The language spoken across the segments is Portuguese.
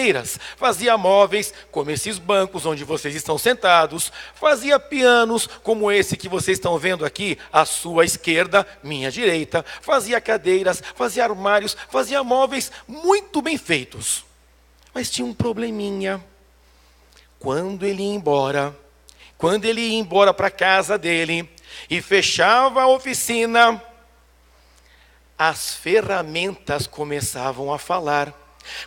cadeiras, fazia móveis, como esses bancos onde vocês estão sentados, fazia pianos, como esse que vocês estão vendo aqui, à sua esquerda, minha direita, fazia cadeiras, fazia armários, fazia móveis muito bem feitos. Mas tinha um probleminha. Quando ele ia embora para a casa dele e fechava a oficina, as ferramentas começavam a falar,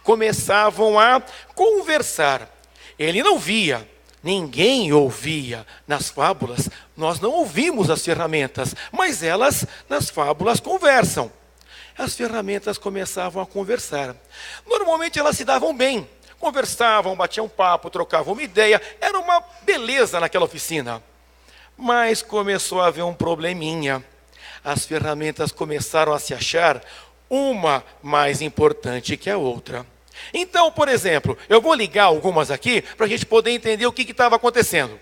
começavam a conversar. Ele não via, ninguém ouvia. Nas fábulas, nós não ouvimos as ferramentas, mas elas, nas fábulas, conversam. As ferramentas começavam a conversar. Normalmente elas se davam bem. Conversavam, batiam papo, trocavam uma ideia. Era uma beleza naquela oficina. Mas começou a haver um probleminha. As ferramentas começaram a se achar uma mais importante que a outra. Então, por exemplo, eu vou ligar algumas aqui para a gente poder entender o que estava acontecendo.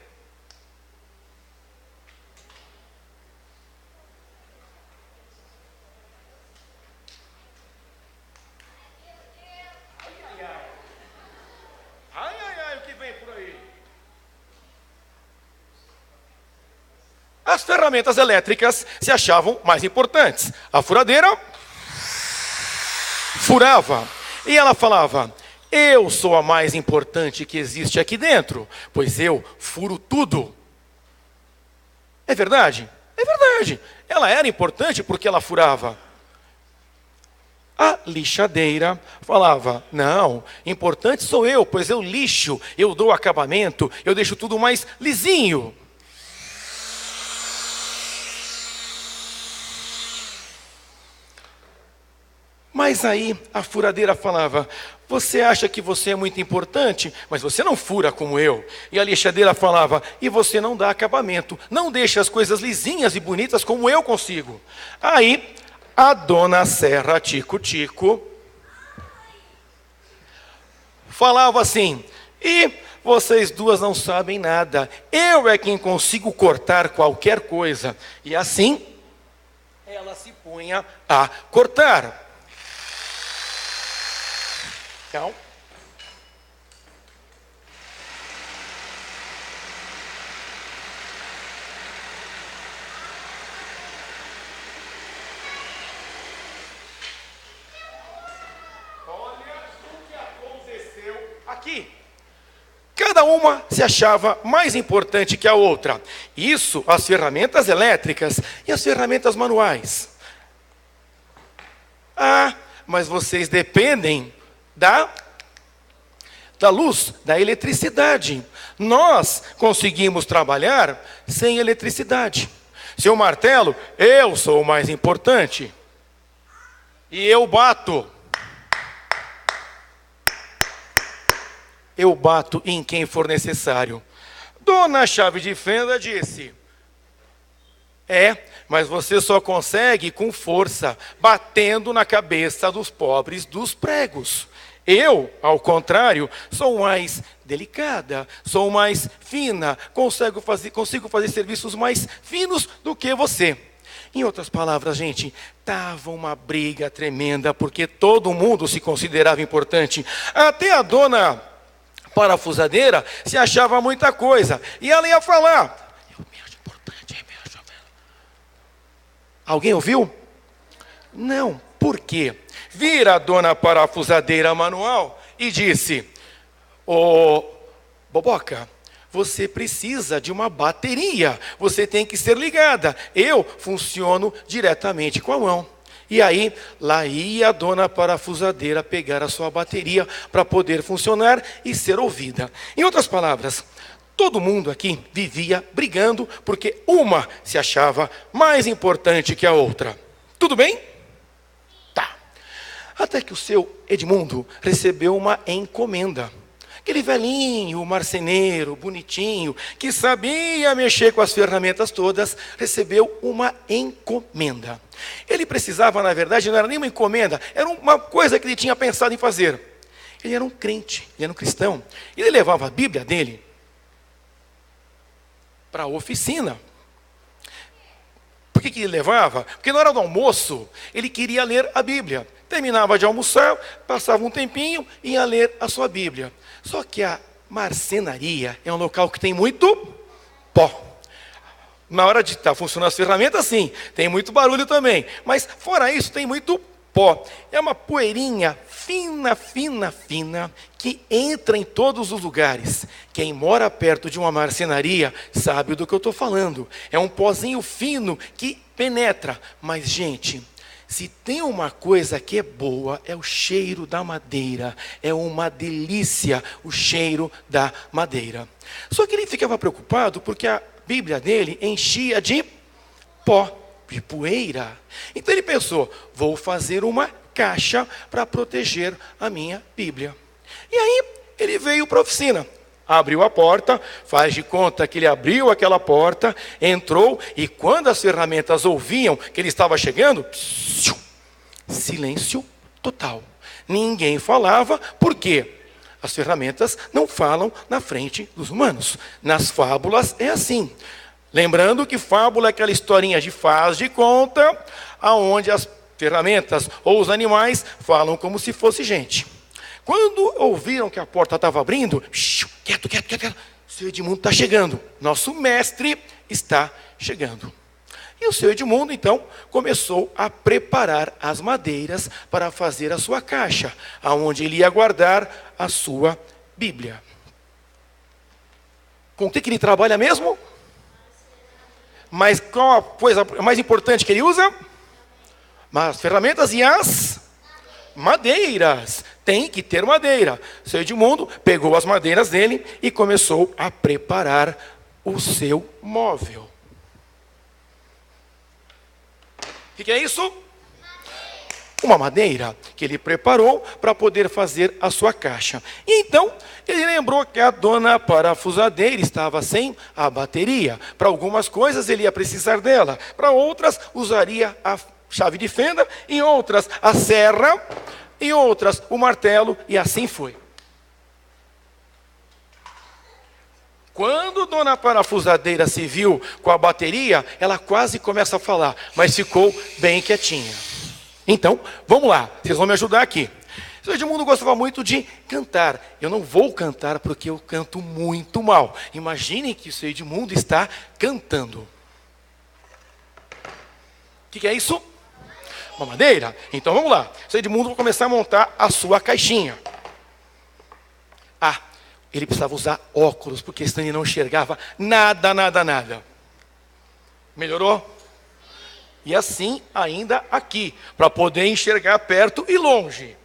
O que vem por aí? As ferramentas elétricas se achavam mais importantes. A furadeira furava. E ela falava: eu sou a mais importante que existe aqui dentro, pois eu furo tudo. É verdade? É verdade. Ela era importante porque ela furava. A lixadeira falava: não, importante sou eu, pois eu lixo, eu dou acabamento, eu deixo tudo mais lisinho. Mas aí a furadeira falava: você acha que você é muito importante, mas você não fura como eu. E a lixadeira falava: e você não dá acabamento, não deixa as coisas lisinhas e bonitas como eu consigo. Aí a dona Serra Tico-Tico falava assim: e vocês duas não sabem nada, eu é quem consigo cortar qualquer coisa. E assim ela se punha a cortar. Então, olha o que aconteceu aqui. Cada uma se achava mais importante que a outra. Isso, as ferramentas elétricas e as ferramentas manuais. Ah, mas vocês dependem da luz, da eletricidade. Nós conseguimos trabalhar sem eletricidade. Seu martelo, eu sou o mais importante. E eu bato. Eu bato em quem for necessário. Dona Chave de Fenda disse: mas você só consegue com força, batendo na cabeça dos pobres dos pregos. Eu, ao contrário, sou mais delicada, sou mais fina, consigo fazer serviços mais finos do que você. Em outras palavras, gente, estava uma briga tremenda, porque todo mundo se considerava importante. Até a dona parafusadeira se achava muita coisa. E ela ia falar: eu me acho importante, me acho. Alguém ouviu? Não. Por quê? Vira a dona parafusadeira manual e disse: ô Boboca, você precisa de uma bateria, você tem que ser ligada. Eu funciono diretamente com a mão. E aí, lá ia a dona parafusadeira pegar a sua bateria para poder funcionar e ser ouvida. Em outras palavras, todo mundo aqui vivia brigando porque uma se achava mais importante que a outra. Tudo bem? Tá. Até que o seu Edmundo recebeu uma encomenda. Aquele velhinho, marceneiro, bonitinho, que sabia mexer com as ferramentas todas, recebeu uma encomenda. Ele precisava, na verdade, não era nem uma encomenda, era uma coisa que ele tinha pensado em fazer. Ele era um crente, ele era um cristão. Ele levava a Bíblia dele para a oficina. Por que ele levava? Porque na hora do almoço, ele queria ler a Bíblia. terminava de almoçar, passava um tempinho e ia ler a sua Bíblia. Só que a marcenaria é um local que tem muito pó. Na hora de estar funcionando as ferramentas, sim, tem muito barulho também. Mas fora isso, tem muito pó. É uma poeirinha fina, fina, fina, que entra em todos os lugares. Quem mora perto de uma marcenaria sabe do que eu estou falando. É um pozinho fino que penetra. Mas, gente, se tem uma coisa que é boa, é o cheiro da madeira. É uma delícia o cheiro da madeira. Só que ele ficava preocupado porque a Bíblia dele enchia de pó, de poeira. Então ele pensou, vou fazer uma caixa para proteger a minha Bíblia. E aí ele veio para a oficina, abriu a porta, faz de conta que ele abriu aquela porta, entrou, e quando as ferramentas ouviam que ele estava chegando, silêncio total. Ninguém falava, por quê? As ferramentas não falam na frente dos humanos. Nas fábulas é assim. Lembrando que fábula é aquela historinha de faz de conta, aonde as ferramentas ou os animais falam como se fosse gente. Quando ouviram que a porta estava abrindo, quieto, o seu Edmundo está chegando. Nosso mestre está chegando. E o seu Edmundo, então, começou a preparar as madeiras para fazer a sua caixa, aonde ele ia guardar a sua Bíblia. Com o que ele trabalha mesmo? Mas qual a coisa mais importante que ele usa? As ferramentas e as madeiras. Tem que ter madeira. O seu Edmundo pegou as madeiras dele e começou a preparar o seu móvel. O que é isso? Uma madeira que ele preparou para poder fazer a sua caixa. E então, ele lembrou que a dona parafusadeira estava sem a bateria. Para algumas coisas ele ia precisar dela. Para outras, usaria a chave de fenda. Em outras, a serra. Em outras, o martelo. E assim foi. Quando dona parafusadeira se viu com a bateria, ela quase começa a falar, mas ficou bem quietinha. Então, vamos lá, vocês vão me ajudar aqui. O seu Edmundo gostava muito de cantar. Eu não vou cantar porque eu canto muito mal. Imaginem que o seu Edmundo está cantando. O que é isso? Uma madeira? Então vamos lá. O seu Edmundo vai começar a montar a sua caixinha. Ele precisava usar óculos, porque senão ele não enxergava nada. Melhorou? E assim, ainda aqui, para poder enxergar perto e longe.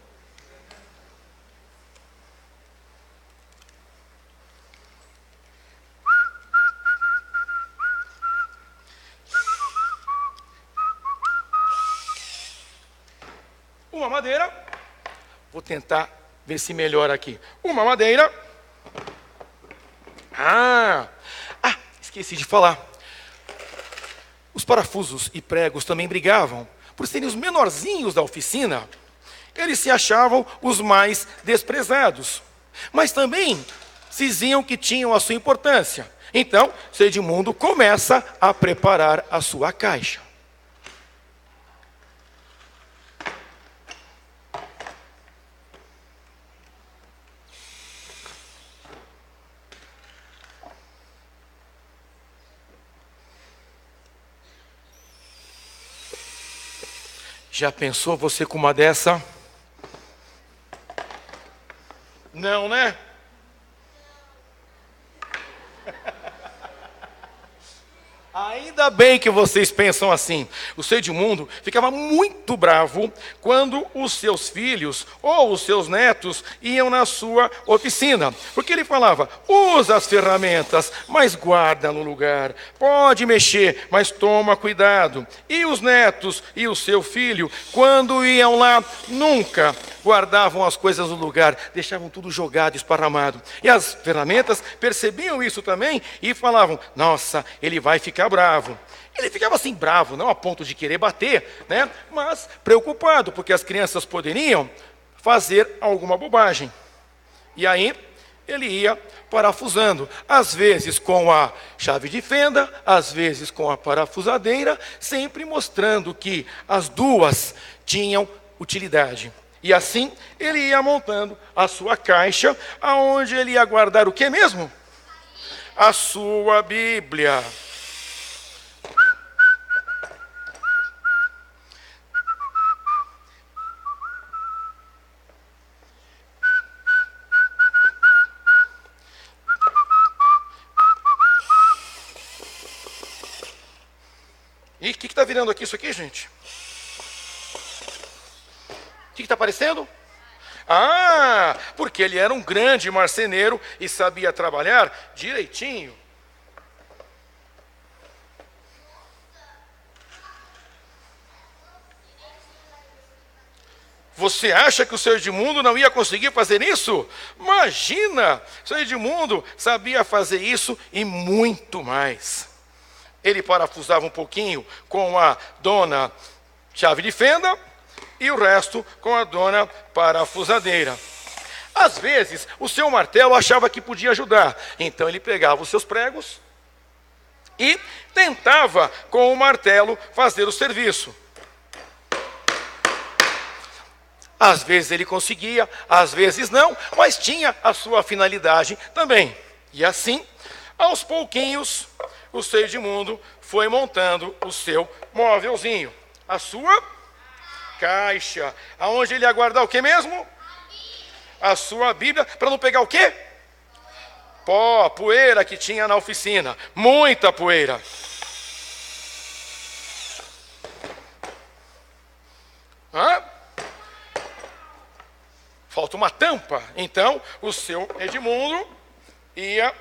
Uma madeira. Vou tentar ver se melhora aqui. Uma madeira. Esqueci de falar. Os parafusos e pregos também brigavam. Por serem os menorzinhos da oficina, eles se achavam os mais desprezados. Mas também se diziam que tinham a sua importância. Então, seu Edmundo começa a preparar a sua caixa. Já pensou você com uma dessa? Não, né? Ainda bem que vocês pensam assim. O seu Edmundo ficava muito bravo quando os seus filhos ou os seus netos iam na sua oficina. Porque ele falava, usa as ferramentas, mas guarda no lugar. Pode mexer, mas toma cuidado. E os netos e o seu filho, quando iam lá, nunca guardavam as coisas no lugar, deixavam tudo jogado, esparramado. E as ferramentas percebiam isso também e falavam, nossa, ele vai ficar bravo. Ele ficava assim bravo, não a ponto de querer bater, né? Mas preocupado, porque as crianças poderiam fazer alguma bobagem. E aí ele ia parafusando, às vezes com a chave de fenda, às vezes com a parafusadeira, sempre mostrando que as duas tinham utilidade. E assim ele ia montando a sua caixa, aonde ele ia guardar o que mesmo? A sua Bíblia. E o que está virando aqui isso aqui, gente? O que está aparecendo? Ah, porque ele era um grande marceneiro e sabia trabalhar direitinho. Você acha que o seu Edmundo não ia conseguir fazer isso? Imagina! O seu Edmundo sabia fazer isso e muito mais. Ele parafusava um pouquinho com a dona chave de fenda e o resto com a dona parafusadeira. Às vezes, o seu martelo achava que podia ajudar, então ele pegava os seus pregos e tentava, com o martelo, fazer o serviço. Às vezes ele conseguia, às vezes não, mas tinha a sua finalidade também. E assim, aos pouquinhos, o seu Edmundo foi montando o seu móvelzinho, a sua caixa, aonde ele ia guardar o que mesmo? A sua Bíblia, para não pegar o quê? Pó, poeira que tinha na oficina, muita poeira. Hã? Falta uma tampa, então o seu Edmundo ia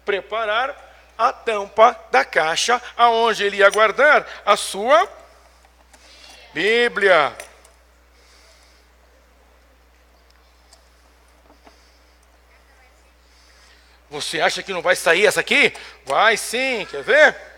preparar a tampa da caixa, aonde ele ia guardar a sua Bíblia. Você acha que não vai sair essa aqui? Vai sim, quer ver?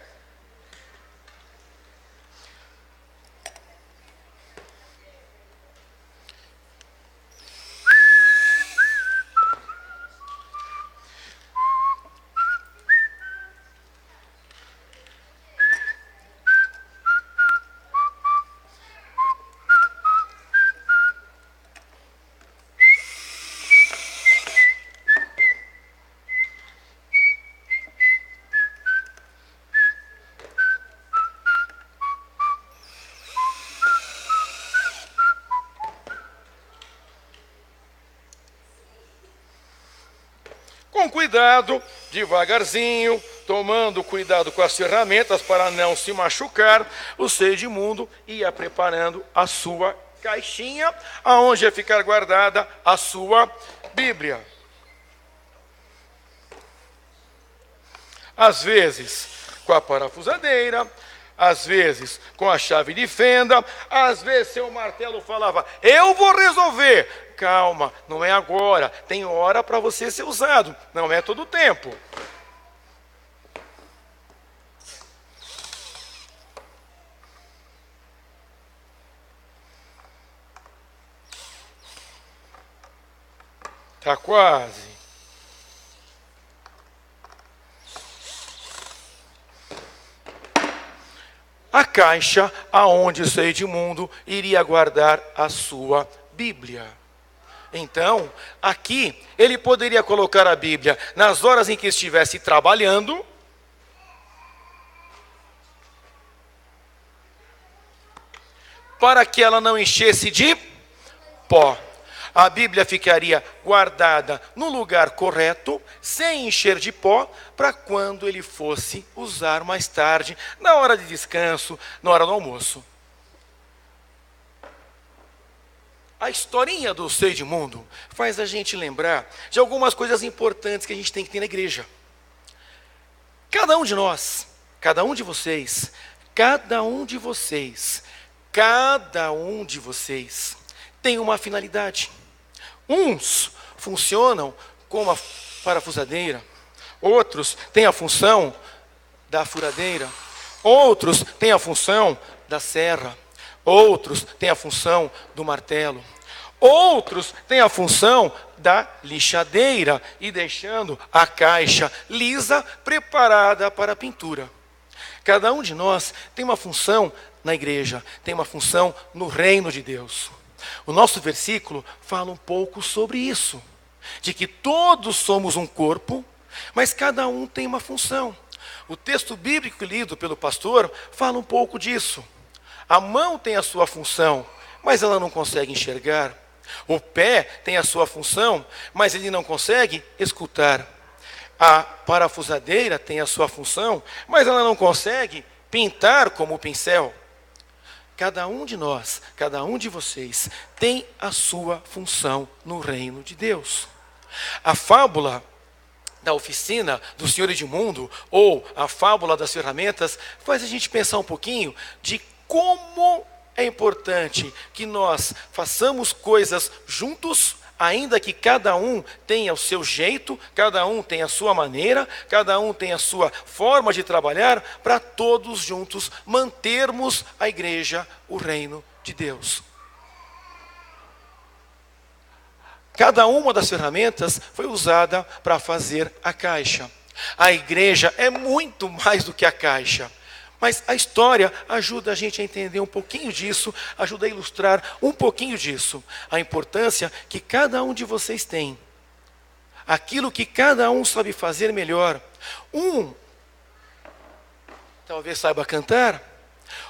Com cuidado, devagarzinho, tomando cuidado com as ferramentas para não se machucar, o seu Edmundo ia preparando a sua caixinha, aonde ia ficar guardada a sua Bíblia. Às vezes com a parafusadeira, às vezes com a chave de fenda, às vezes seu martelo falava, eu vou resolver. Calma, não é agora, tem hora para você ser usado, não é todo o tempo. Tá quase. A caixa aonde o seu Edmundo iria guardar a sua Bíblia. Então, aqui, ele poderia colocar a Bíblia nas horas em que estivesse trabalhando, para que ela não enchesse de pó. A Bíblia ficaria guardada no lugar correto, sem encher de pó, para quando ele fosse usar mais tarde, na hora de descanso, na hora do almoço. A historinha do seu Edmundo faz a gente lembrar de algumas coisas importantes que a gente tem que ter na igreja. Cada um de nós, cada um de vocês, cada um de vocês, cada um de vocês tem uma finalidade. Uns funcionam como a parafusadeira, outros têm a função da furadeira, outros têm a função da serra, outros têm a função do martelo, outros têm a função da lixadeira e deixando a caixa lisa preparada para a pintura. Cada um de nós tem uma função na igreja, tem uma função no reino de Deus. O nosso versículo fala um pouco sobre isso, de que todos somos um corpo, mas cada um tem uma função. O texto bíblico lido pelo pastor fala um pouco disso. A mão tem a sua função, mas ela não consegue enxergar. O pé tem a sua função, mas ele não consegue escutar. A parafusadeira tem a sua função, mas ela não consegue pintar como o pincel. Cada um de nós, cada um de vocês, tem a sua função no reino de Deus. A fábula da oficina do Senhor Edmundo, ou a fábula das ferramentas, faz a gente pensar um pouquinho de como é importante que nós façamos coisas juntos, ainda que cada um tenha o seu jeito, cada um tenha a sua maneira, cada um tenha a sua forma de trabalhar, para todos juntos mantermos a igreja, o reino de Deus. Cada uma das ferramentas foi usada para fazer a caixa. A igreja é muito mais do que a caixa. Mas a história ajuda a gente a entender um pouquinho disso, ajuda a ilustrar um pouquinho disso. A importância que cada um de vocês tem. Aquilo que cada um sabe fazer melhor. Um talvez saiba cantar.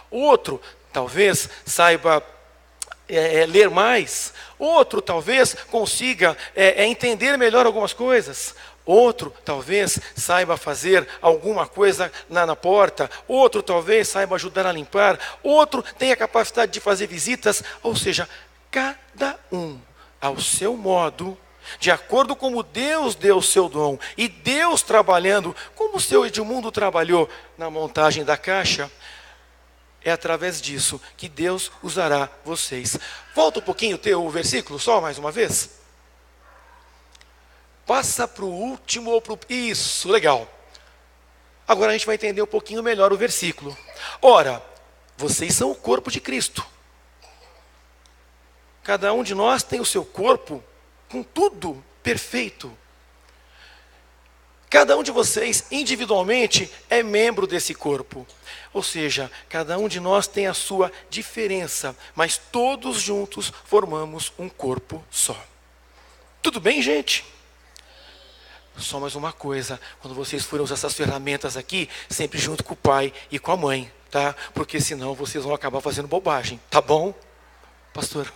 Outro talvez saiba ler mais. Outro talvez consiga entender melhor algumas coisas. Outro talvez saiba fazer alguma coisa na porta. Outro talvez saiba ajudar a limpar. Outro tem a capacidade de fazer visitas. Ou seja, cada um ao seu modo, de acordo com como Deus deu o seu dom. E Deus trabalhando, como o seu Edmundo trabalhou na montagem da caixa. É através disso que Deus usará vocês. Volta um pouquinho o versículo, só mais uma vez. Passa para o último ou para o... Isso, legal. Agora a gente vai entender um pouquinho melhor o versículo. Ora, vocês são o corpo de Cristo. Cada um de nós tem o seu corpo com tudo perfeito. Cada um de vocês, individualmente, é membro desse corpo. Ou seja, cada um de nós tem a sua diferença, mas todos juntos formamos um corpo só. Tudo bem, gente? Só mais uma coisa, quando vocês forem usar essas ferramentas aqui, sempre junto com o pai e com a mãe, tá? Porque senão vocês vão acabar fazendo bobagem, tá bom? Pastor...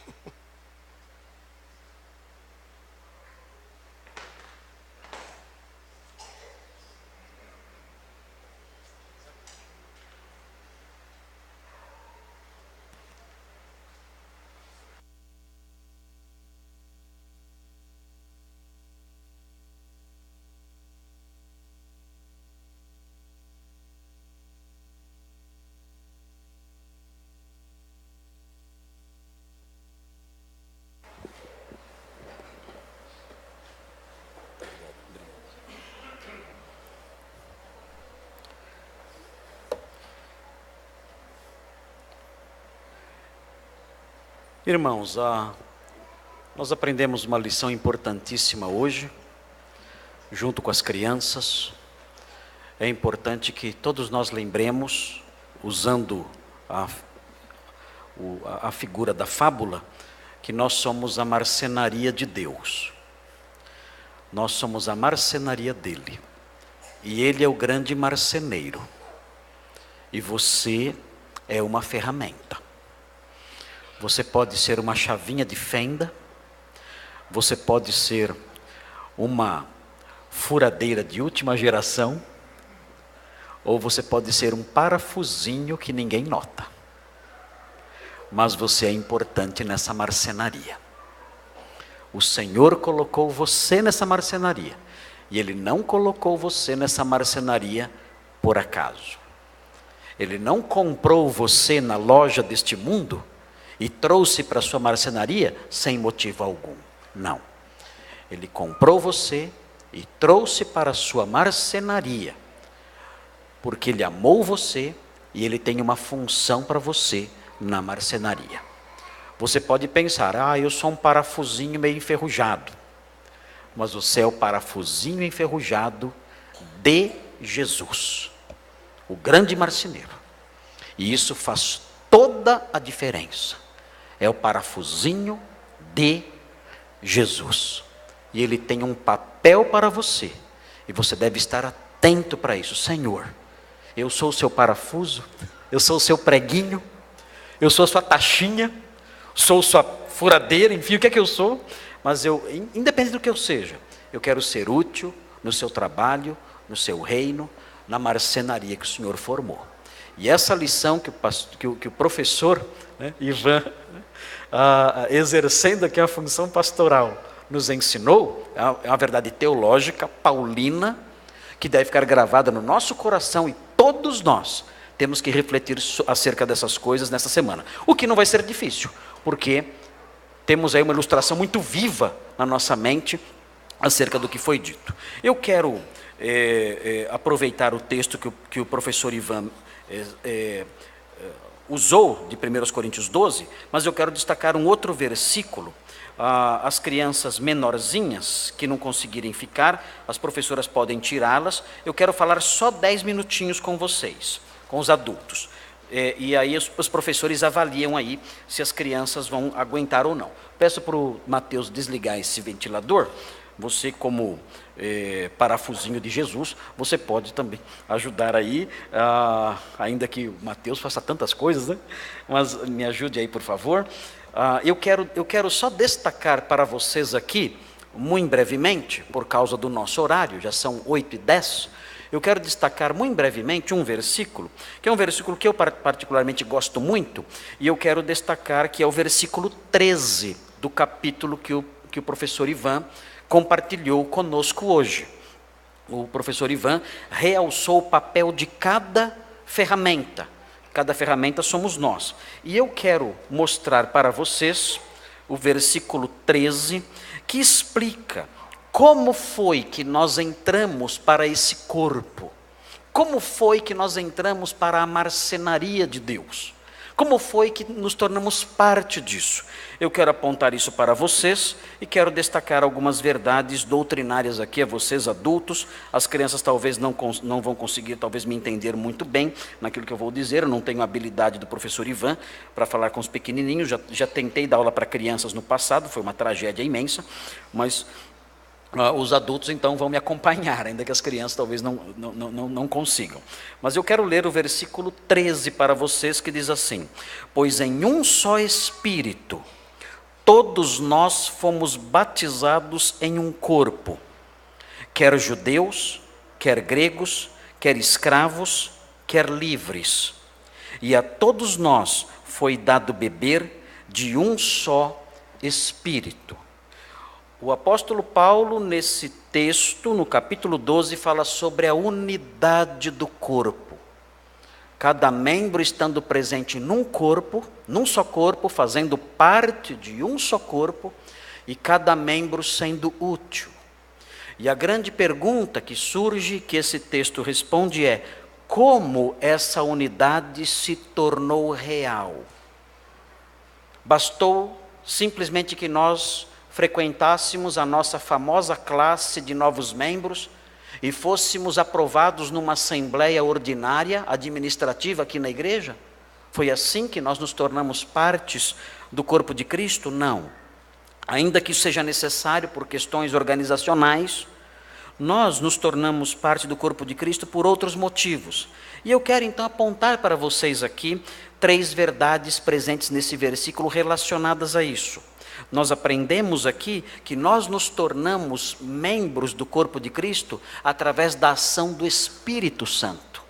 Irmãos, nós aprendemos uma lição importantíssima hoje, junto com as crianças. É importante que todos nós lembremos, usando a figura da fábula, que nós somos a marcenaria de Deus. Nós somos a marcenaria dele. E ele é o grande marceneiro. E você é uma ferramenta. Você pode ser uma chavinha de fenda, você pode ser uma furadeira de última geração, ou você pode ser um parafusinho que ninguém nota. Mas você é importante nessa marcenaria. O Senhor colocou você nessa marcenaria, e Ele não colocou você nessa marcenaria por acaso. Ele não comprou você na loja deste mundo e trouxe para sua marcenaria sem motivo algum. Não. Ele comprou você e trouxe para a sua marcenaria, porque Ele amou você e Ele tem uma função para você na marcenaria. Você pode pensar, eu sou um parafusinho meio enferrujado. Mas você é o parafusinho enferrujado de Jesus, o grande marceneiro. E isso faz toda a diferença. é o parafusinho de Jesus. E ele tem um papel para você. E você deve estar atento para isso. Senhor, eu sou o seu parafuso, eu sou o seu preguinho, eu sou a sua tachinha, sou sua furadeira, enfim, o que é que eu sou? Mas eu, independente do que eu seja, eu quero ser útil no seu trabalho, no seu reino, na marcenaria que o Senhor formou. E essa lição que o professor, né, Ivan, exercendo aqui a função pastoral, nos ensinou, é uma verdade teológica, paulina, que deve ficar gravada no nosso coração, e todos nós temos que refletir acerca dessas coisas nessa semana. O que não vai ser difícil, porque temos aí uma ilustração muito viva na nossa mente acerca do que foi dito. Eu quero aproveitar o texto que o professor Ivan usou de 1 Coríntios 12, mas eu quero destacar um outro versículo. As crianças menorzinhas que não conseguirem ficar, as professoras podem tirá-las. Eu quero falar só 10 minutinhos com vocês, com os adultos. E aí os professores avaliam aí se as crianças vão aguentar ou não. Peço para o Mateus desligar esse ventilador. Você, como parafusinho de Jesus, você pode também ajudar aí, ainda que o Mateus faça tantas coisas, né? Mas me ajude aí, por favor. Eu quero só destacar para vocês aqui, muito brevemente, por causa do nosso horário, já são 8h10, eu quero destacar muito brevemente um versículo, que é um versículo que eu particularmente gosto muito, e eu quero destacar que é o versículo 13 do capítulo que o professor Ivan compartilhou conosco hoje. O professor Ivan realçou o papel de cada ferramenta. Cada ferramenta somos nós. E eu quero mostrar para vocês o versículo 13, que explica como foi que nós entramos para esse corpo. Como foi que nós entramos para a marcenaria de Deus. Como foi que nos tornamos parte disso? Eu quero apontar isso para vocês e quero destacar algumas verdades doutrinárias aqui a vocês adultos. As crianças talvez não vão conseguir talvez me entender muito bem naquilo que eu vou dizer. Eu não tenho a habilidade do professor Ivan para falar com os pequenininhos. Já tentei dar aula para crianças no passado, foi uma tragédia imensa, mas os adultos então vão me acompanhar, ainda que as crianças talvez não consigam. Mas eu quero ler o versículo 13 para vocês, que diz assim: pois em um só Espírito todos nós fomos batizados em um corpo, quer judeus, quer gregos, quer escravos, quer livres, e a todos nós foi dado beber de um só Espírito. O apóstolo Paulo, nesse texto, no capítulo 12, fala sobre a unidade do corpo. Cada membro estando presente num corpo, num só corpo, fazendo parte de um só corpo, e cada membro sendo útil. E a grande pergunta que surge, que esse texto responde é: como essa unidade se tornou real? Bastou simplesmente que nós frequentássemos a nossa famosa classe de novos membros e fôssemos aprovados numa assembleia ordinária, administrativa aqui na igreja? Foi assim que nós nos tornamos partes do corpo de Cristo? Não. Ainda que isso seja necessário por questões organizacionais, nós nos tornamos parte do corpo de Cristo por outros motivos. E eu quero então apontar para vocês aqui 3 verdades presentes nesse versículo relacionadas a isso. Nós aprendemos aqui que nós nos tornamos membros do corpo de Cristo através da ação do Espírito Santo.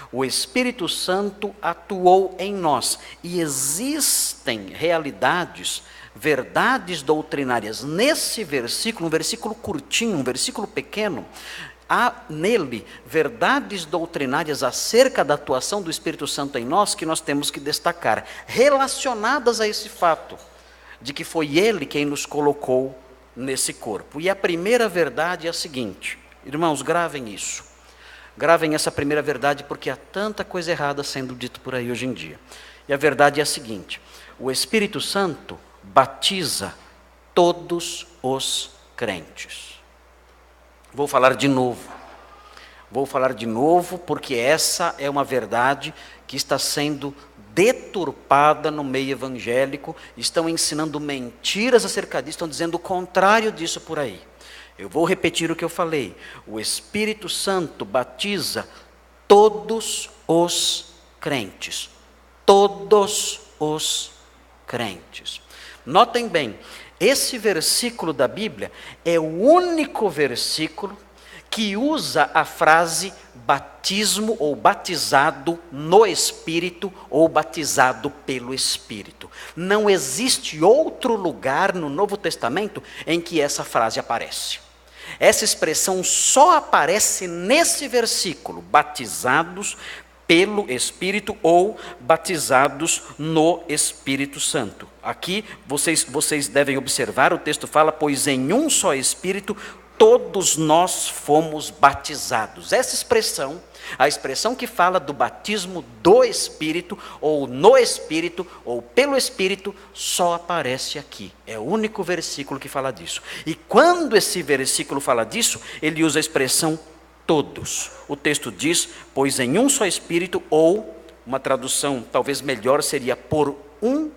O Espírito Santo atuou em nós e existem realidades, verdades doutrinárias. Nesse versículo, um versículo curtinho, um versículo pequeno, há nele verdades doutrinárias acerca da atuação do Espírito Santo em nós que nós temos que destacar, relacionadas a esse fato de que foi Ele quem nos colocou nesse corpo. E a primeira verdade é a seguinte, irmãos, gravem isso. Gravem essa primeira verdade, porque há tanta coisa errada sendo dito por aí hoje em dia. E a verdade é a seguinte: o Espírito Santo batiza todos os crentes. Vou falar de novo. Vou falar de novo, porque essa é uma verdade que está sendo deturpada no meio evangélico. Estão ensinando mentiras acerca disso, estão dizendo o contrário disso por aí. Eu vou repetir o que eu falei. O Espírito Santo batiza todos os crentes. Todos os crentes. Notem bem, esse versículo da Bíblia é o único versículo que usa a frase batismo ou batizado no Espírito ou batizado pelo Espírito. Não existe outro lugar no Novo Testamento em que essa frase aparece. Essa expressão só aparece nesse versículo, batizados pelo Espírito ou batizados no Espírito Santo. Aqui vocês devem observar, o texto fala, pois em um só Espírito todos nós fomos batizados. Essa expressão, a expressão que fala do batismo do Espírito, ou no Espírito, ou pelo Espírito, só aparece aqui. É o único versículo que fala disso. E quando esse versículo fala disso, ele usa a expressão todos. O texto diz, pois em um só Espírito, ou uma tradução talvez melhor seria por um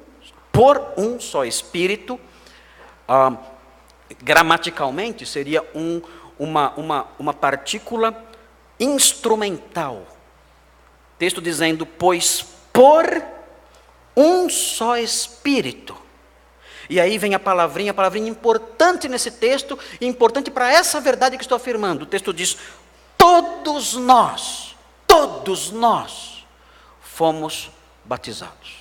só Espírito. Gramaticalmente seria uma partícula instrumental. Texto dizendo, pois por um só Espírito. E aí vem a palavrinha importante nesse texto, importante para essa verdade que estou afirmando. O texto diz, todos nós fomos batizados.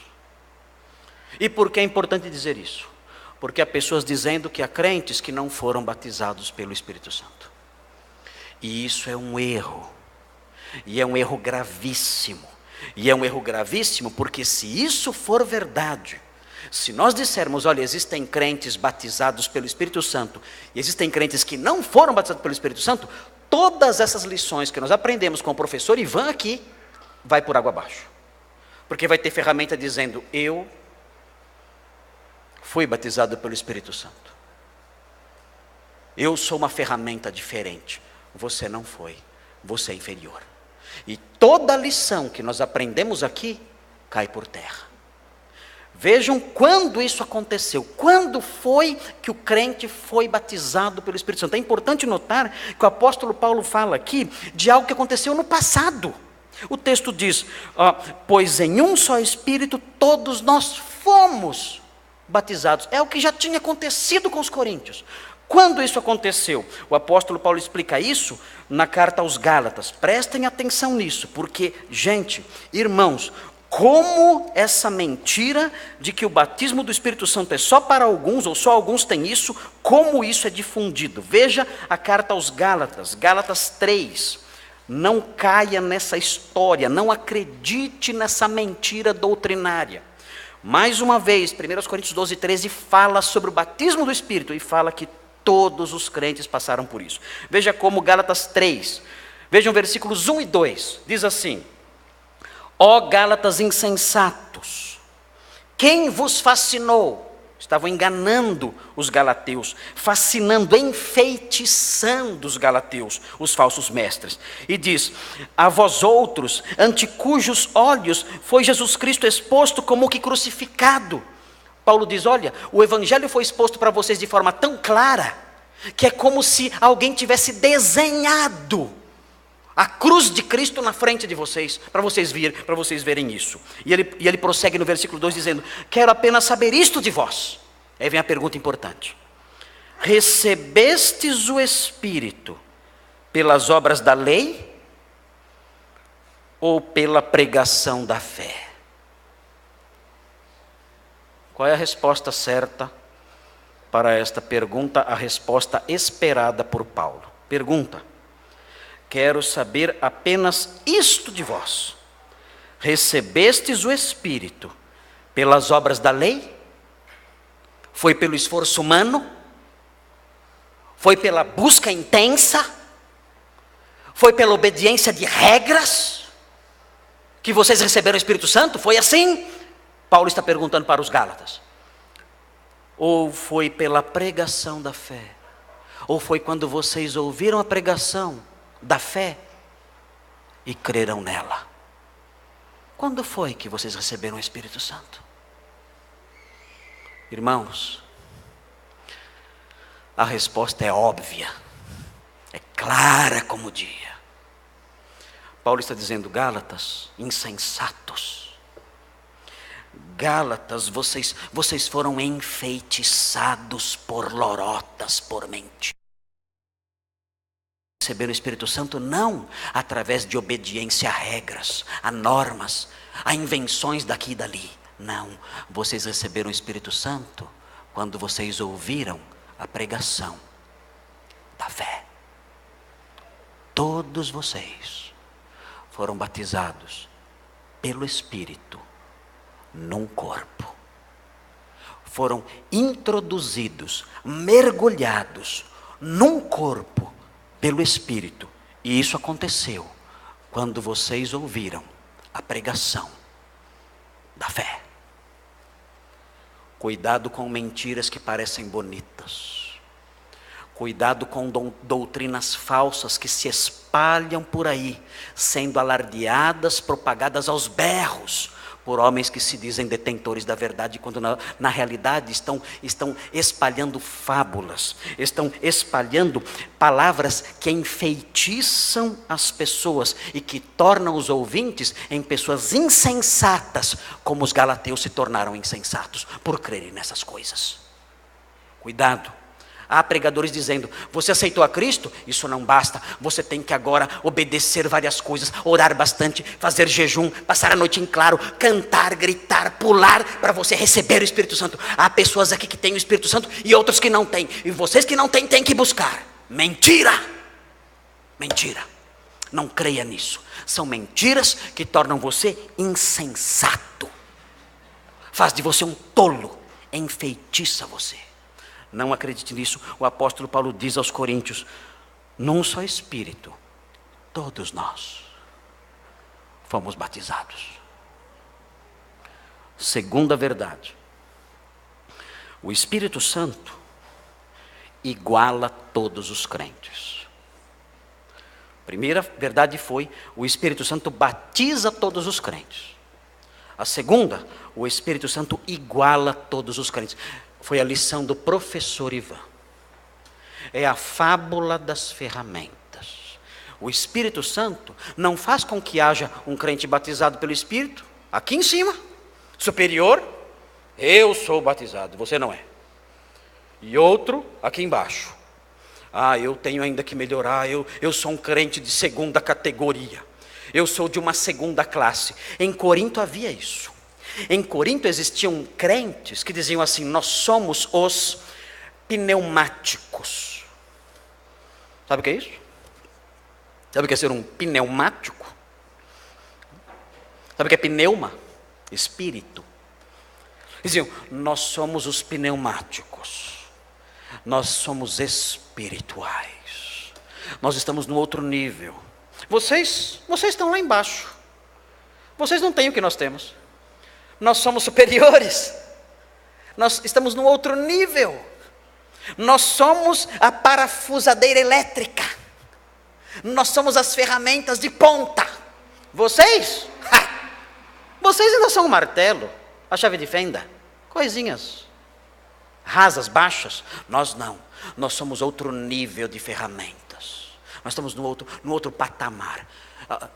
E por que é importante dizer isso? Porque há pessoas dizendo que há crentes que não foram batizados pelo Espírito Santo. E isso é um erro. E é um erro gravíssimo. E é um erro gravíssimo porque se isso for verdade, se nós dissermos, olha, existem crentes batizados pelo Espírito Santo, e existem crentes que não foram batizados pelo Espírito Santo, todas essas lições que nós aprendemos com o professor Ivan aqui, vai por água abaixo. Porque vai ter ferramenta dizendo, eu fui batizado pelo Espírito Santo. Eu sou uma ferramenta diferente. Você não foi. Você é inferior. E toda a lição que nós aprendemos aqui cai por terra. Vejam quando isso aconteceu. Quando foi que o crente foi batizado pelo Espírito Santo? É importante notar que o apóstolo Paulo fala aqui de algo que aconteceu no passado. O texto diz, pois em um só Espírito todos nós fomos batizados. É o que já tinha acontecido com os coríntios. Quando isso aconteceu? O apóstolo Paulo explica isso na carta aos Gálatas. Prestem atenção nisso, porque, gente, irmãos, como essa mentira de que o batismo do Espírito Santo é só para alguns, ou só alguns têm isso, como isso é difundido. Veja a carta aos Gálatas, Gálatas 3. Não caia nessa história, não acredite nessa mentira doutrinária. Mais uma vez, 1 Coríntios 12, 13 fala sobre o batismo do Espírito e fala que todos os crentes passaram por isso. Veja como Gálatas 3, vejam versículos 1 e 2, diz assim, ó Gálatas insensatos, quem vos fascinou? Estavam enganando os galateus, fascinando, enfeitiçando os galateus, os falsos mestres. E diz, a vós outros, ante cujos olhos foi Jesus Cristo exposto como que crucificado. Paulo diz, olha, o evangelho foi exposto para vocês de forma tão clara, que é como se alguém tivesse desenhado a cruz de Cristo na frente de vocês, para vocês verem isso. E ele prossegue no versículo 2 dizendo, quero apenas saber isto de vós. Aí vem a pergunta importante. Recebestes o Espírito pelas obras da lei ou pela pregação da fé? Qual é a resposta certa para esta pergunta? A resposta esperada por Paulo. Pergunta. Quero saber apenas isto de vós. Recebestes o Espírito pelas obras da lei? Foi pelo esforço humano? Foi pela busca intensa? Foi pela obediência de regras? Que vocês receberam o Espírito Santo? Foi assim? Paulo está perguntando para os Gálatas. Ou foi pela pregação da fé? Ou foi quando vocês ouviram a pregação da fé e creram nela. Quando foi que vocês receberam o Espírito Santo? Irmãos, a resposta é óbvia, é clara como o dia. Paulo está dizendo: Gálatas, insensatos. Gálatas, vocês foram enfeitiçados por lorotas, por mentira. Receberam o Espírito Santo não através de obediência a regras, a normas, a invenções daqui e dali. Não, vocês receberam o Espírito Santo quando vocês ouviram a pregação da fé. Todos vocês foram batizados pelo Espírito num corpo. Foram introduzidos, mergulhados num corpo pelo Espírito. E isso aconteceu quando vocês ouviram a pregação da fé. Cuidado com mentiras que parecem bonitas. Cuidado com doutrinas falsas que se espalham por aí, sendo alardeadas, propagadas aos berros, por homens que se dizem detentores da verdade, quando na realidade estão espalhando fábulas, estão espalhando palavras que enfeitiçam as pessoas e que tornam os ouvintes em pessoas insensatas, como os galateus se tornaram insensatos por crerem nessas coisas. Cuidado. Há pregadores dizendo: você aceitou a Cristo? Isso não basta, você tem que agora obedecer várias coisas, orar bastante, fazer jejum, passar a noite em claro, cantar, gritar, pular, para você receber o Espírito Santo. Há pessoas aqui que têm o Espírito Santo e outros que não têm, e vocês que não têm, têm que buscar. Mentira! Mentira! Não creia nisso. São mentiras que tornam você insensato, faz de você um tolo, enfeitiça você. Não acredite nisso. O apóstolo Paulo diz aos Coríntios: num só Espírito, todos nós fomos batizados. Segunda verdade: o Espírito Santo iguala todos os crentes. Primeira verdade foi: o Espírito Santo batiza todos os crentes. A segunda: o Espírito Santo iguala todos os crentes. Foi a lição do professor Ivan. É a fábula das ferramentas. O Espírito Santo não faz com que haja um crente batizado pelo Espírito aqui em cima, superior, eu sou batizado, você não é. E outro aqui embaixo: eu tenho ainda que melhorar, eu sou um crente de segunda categoria, eu sou de uma segunda classe. Em Corinto havia isso. Em Corinto existiam crentes que diziam assim: nós somos os pneumáticos. Sabe o que é isso? Sabe o que é ser um pneumático? Sabe o que é pneuma? Espírito. Diziam: nós somos os pneumáticos. Nós somos espirituais. Nós estamos no outro nível. Vocês estão lá embaixo. Vocês não têm o que nós temos. Nós somos superiores. Nós estamos no outro nível. Nós somos a parafusadeira elétrica. Nós somos as ferramentas de ponta. Vocês? Vocês ainda são um martelo, a chave de fenda, coisinhas rasas, baixas. Nós não. Nós somos outro nível de ferramentas. Nós estamos no outro patamar.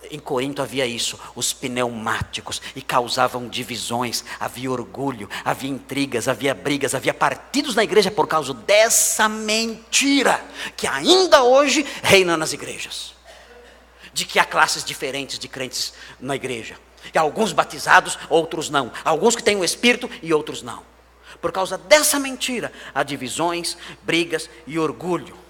Em Corinto havia isso, os pneumáticos, e causavam divisões, havia orgulho, havia intrigas, havia brigas, havia partidos na igreja por causa dessa mentira que ainda hoje reina nas igrejas, de que há classes diferentes de crentes na igreja, e alguns batizados, outros não, alguns que têm o Espírito e outros não. Por causa dessa mentira há divisões, brigas e orgulho.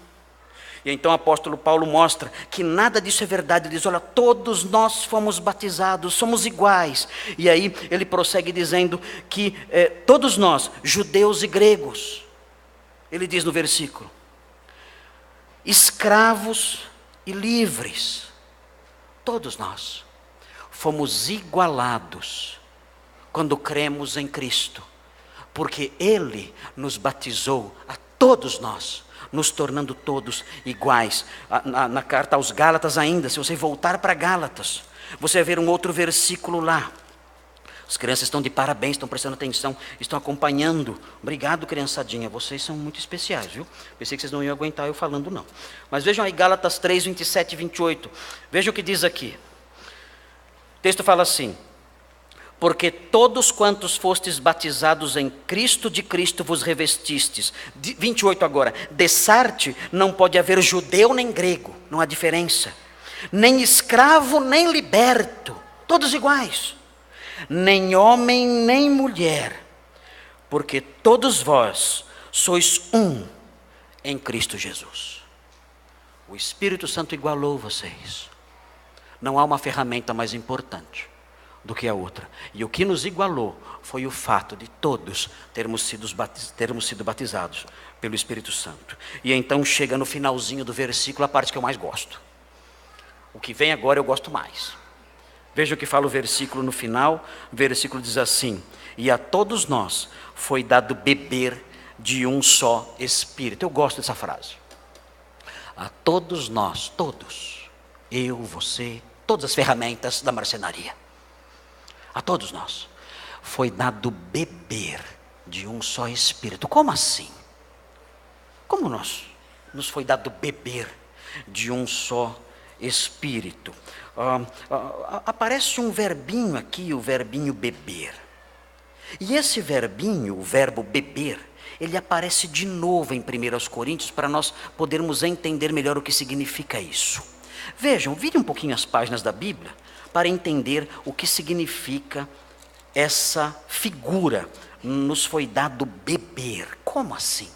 E então o apóstolo Paulo mostra que nada disso é verdade. Ele diz: olha, todos nós fomos batizados, somos iguais. E aí ele prossegue dizendo que todos nós, judeus e gregos, ele diz no versículo, escravos e livres, todos nós fomos igualados quando cremos em Cristo, porque Ele nos batizou a todos nós nos tornando todos iguais. Na carta aos Gálatas ainda, se você voltar para Gálatas, você vai ver um outro versículo lá. As crianças estão de parabéns, estão prestando atenção, estão acompanhando. Obrigado, criançadinha, vocês são muito especiais, viu? Pensei que vocês não iam aguentar eu falando, não. Mas vejam aí Gálatas 3, 27 e 28. Vejam o que diz aqui. O texto fala assim: porque todos quantos fostes batizados em Cristo, de Cristo vos revestistes. 28 agora. Dessarte não pode haver judeu nem grego, não há diferença. Nem escravo nem liberto, todos iguais. Nem homem nem mulher, porque todos vós sois um em Cristo Jesus. O Espírito Santo igualou vocês. Não há uma ferramenta mais importante do que a outra. E o que nos igualou foi o fato de todos termos sido batizados pelo Espírito Santo. E então chega no finalzinho do versículo a parte que eu mais gosto. O que vem agora eu gosto mais. Veja o que fala o versículo no final. O versículo diz assim: e a todos nós foi dado beber de um só Espírito. Eu gosto dessa frase. A todos nós, todos, eu, você, todas as ferramentas da marcenaria, a todos nós foi dado beber de um só Espírito. Como assim? Como nos foi dado beber de um só Espírito? Aparece um verbinho aqui, o verbinho beber. E esse verbinho, o verbo beber, ele aparece de novo em 1 Coríntios para nós podermos entender melhor o que significa isso. Vejam, virem um pouquinho as páginas da Bíblia para entender o que significa essa figura. Nos foi dado beber. Como assim?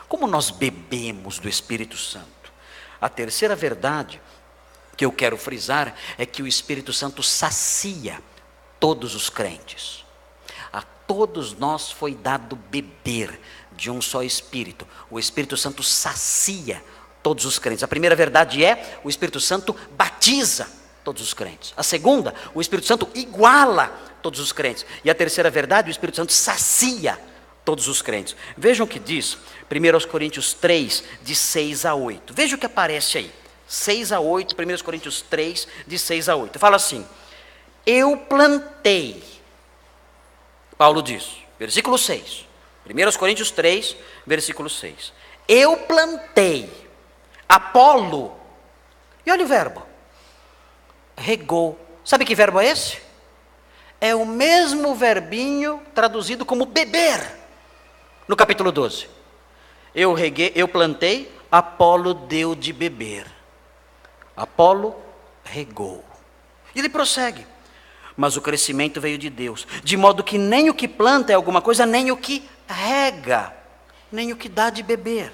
Como nós bebemos do Espírito Santo? A terceira verdade que eu quero frisar é que o Espírito Santo sacia todos os crentes. A todos nós foi dado beber de um só Espírito. O Espírito Santo sacia todos os crentes. A primeira verdade é: o Espírito Santo batiza todos os crentes. A segunda, o Espírito Santo iguala todos os crentes. E a terceira verdade, o Espírito Santo sacia todos os crentes. Vejam o que diz 1 Coríntios 3, de 6 a 8. Veja o que aparece aí. 6 a 8, 1 Coríntios 3, de 6 a 8. Fala assim: eu plantei. Paulo diz, versículo 6. 1 Coríntios 3, versículo 6. Eu plantei. Apolo. E olha o verbo. Regou. Sabe que verbo é esse? É o mesmo verbinho traduzido como beber. No capítulo 12. Eu reguei, eu plantei, Apolo deu de beber. Apolo regou. E ele prossegue. Mas o crescimento veio de Deus, de modo que nem o que planta é alguma coisa, nem o que rega, nem o que dá de beber.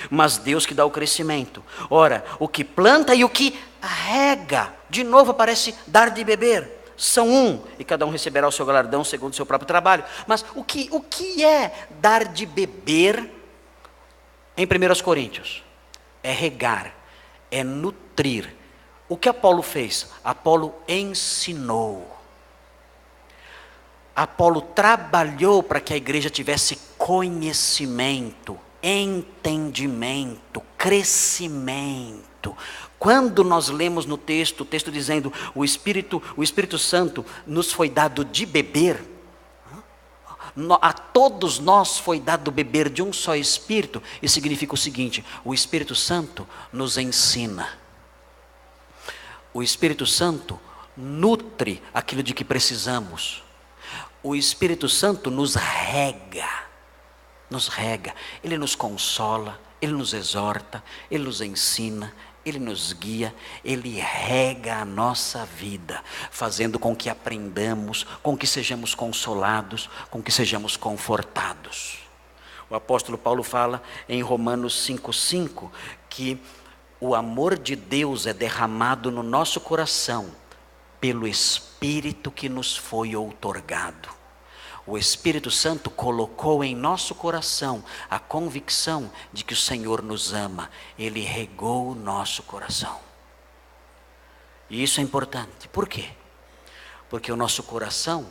Mas Deus que dá o crescimento. Ora, o que planta e o que rega, de novo aparece dar de beber. São um, e cada um receberá o seu galardão segundo o seu próprio trabalho. Mas o que é dar de beber em 1 Coríntios? É regar, é nutrir. O que Apolo fez? Apolo ensinou. Apolo trabalhou para que a igreja tivesse conhecimento, entendimento, crescimento. Quando nós lemos no texto, o texto dizendo o Espírito Santo nos foi dado de beber, a todos nós foi dado beber de um só Espírito, isso significa o seguinte: o Espírito Santo nos ensina. O Espírito Santo nutre aquilo de que precisamos. O Espírito Santo nos rega. Ele nos consola, Ele nos exorta, Ele nos ensina, Ele nos guia, Ele rega a nossa vida, fazendo com que aprendamos, com que sejamos consolados, com que sejamos confortados. O apóstolo Paulo fala em Romanos 5,5 que o amor de Deus é derramado no nosso coração pelo Espírito que nos foi outorgado. O Espírito Santo colocou em nosso coração a convicção de que o Senhor nos ama. Ele regou o nosso coração. E isso é importante. Por quê? Porque o nosso coração,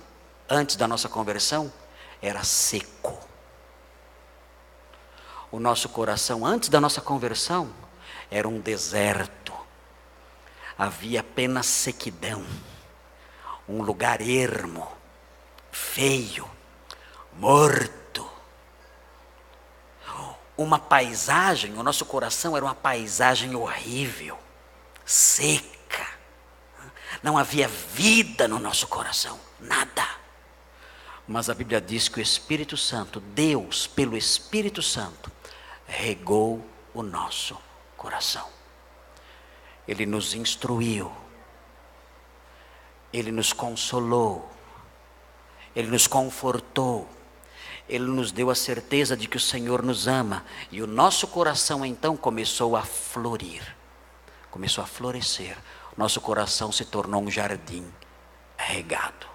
antes da nossa conversão, era seco. O nosso coração, antes da nossa conversão, era um deserto. Havia apenas sequidão, um lugar ermo, feio, morto. Uma paisagem, o nosso coração era uma paisagem horrível, seca. Não havia vida no nosso coração, nada. Mas a Bíblia diz que o Espírito Santo, Deus, pelo Espírito Santo, regou o nosso coração. Ele nos instruiu, Ele nos consolou, Ele nos confortou, Ele nos deu a certeza de que o Senhor nos ama. E o nosso coração então começou a florir, começou a florescer. Nosso coração se tornou um jardim regado.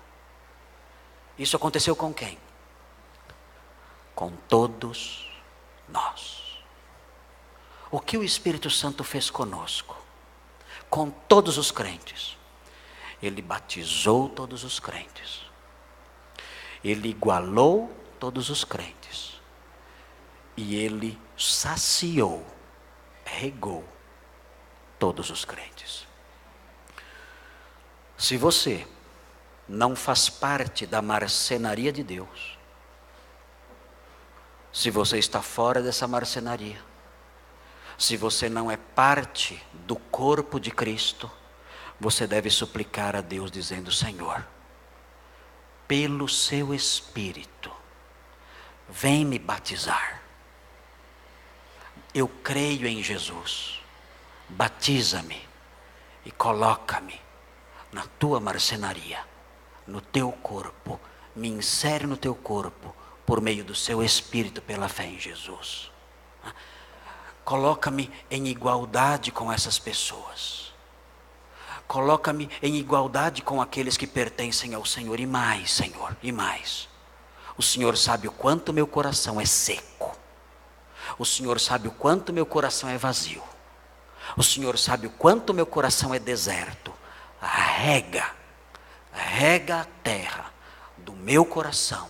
Isso aconteceu com quem? Com todos nós. O que o Espírito Santo fez conosco? Com todos os crentes. Ele batizou todos os crentes. Ele igualou todos os crentes. E Ele saciou, regou todos os crentes. Se você não faz parte da marcenaria de Deus, se você está fora dessa marcenaria, se você não é parte do corpo de Cristo, você deve suplicar a Deus dizendo: Senhor, pelo seu Espírito, vem me batizar. Eu creio em Jesus, batiza-me e coloca-me na tua marcenaria, no teu corpo, me insere no teu corpo, por meio do seu Espírito, pela fé em Jesus. Coloca-me em igualdade com essas pessoas. Coloca-me em igualdade com aqueles que pertencem ao Senhor. E mais, Senhor, e mais. O Senhor sabe o quanto meu coração é seco. O Senhor sabe o quanto meu coração é vazio. O Senhor sabe o quanto meu coração é deserto. Rega a terra do meu coração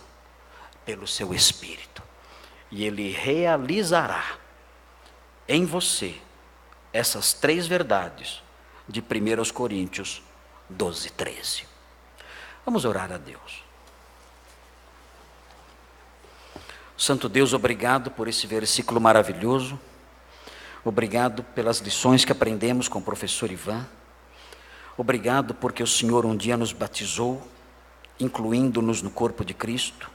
pelo seu Espírito. E Ele realizará em você essas 3 verdades de 1 Coríntios 12, 13. Vamos orar a Deus. Santo Deus, obrigado por esse versículo maravilhoso. Obrigado pelas lições que aprendemos com o professor Ivan. Obrigado porque o Senhor um dia nos batizou, incluindo-nos no corpo de Cristo.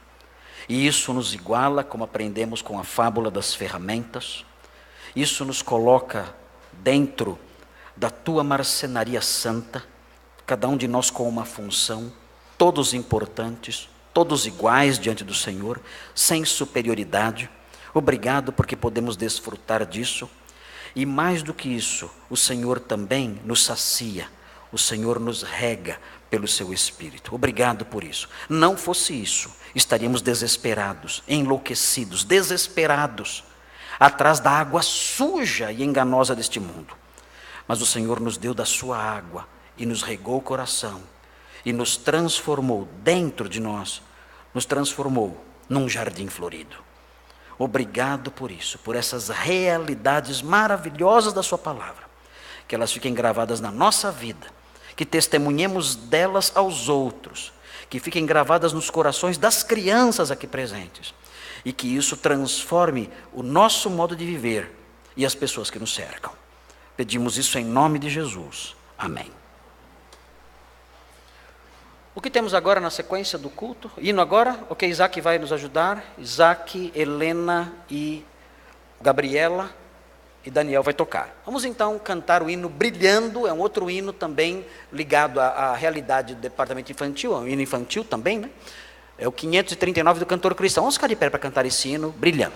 E isso nos iguala, como aprendemos com a fábula das ferramentas. Isso nos coloca dentro da tua marcenaria santa, cada um de nós com uma função, todos importantes, todos iguais diante do Senhor, sem superioridade. Obrigado porque podemos desfrutar disso. E mais do que isso, o Senhor também nos sacia, o Senhor nos rega pelo seu Espírito. Obrigado por isso. Não fosse isso, estaríamos desesperados, enlouquecidos, desesperados, atrás da água suja e enganosa deste mundo. Mas o Senhor nos deu da sua água e nos regou o coração e nos transformou dentro de nós, nos transformou num jardim florido. Obrigado por isso, por essas realidades maravilhosas da sua palavra, que elas fiquem gravadas na nossa vida, que testemunhemos delas aos outros, que fiquem gravadas nos corações das crianças aqui presentes, e que isso transforme o nosso modo de viver e as pessoas que nos cercam. Pedimos isso em nome de Jesus. Amém. O que temos agora na sequência do culto? Hino agora? Ok, Isaac vai nos ajudar. Isaac, Helena e Gabriela e Daniel vai tocar. Vamos então cantar o hino Brilhando. É um outro hino também ligado à realidade do departamento infantil. É um hino infantil também, né? É o 539 do Cantor Cristão. Vamos ficar de pé para cantar esse hino Brilhando.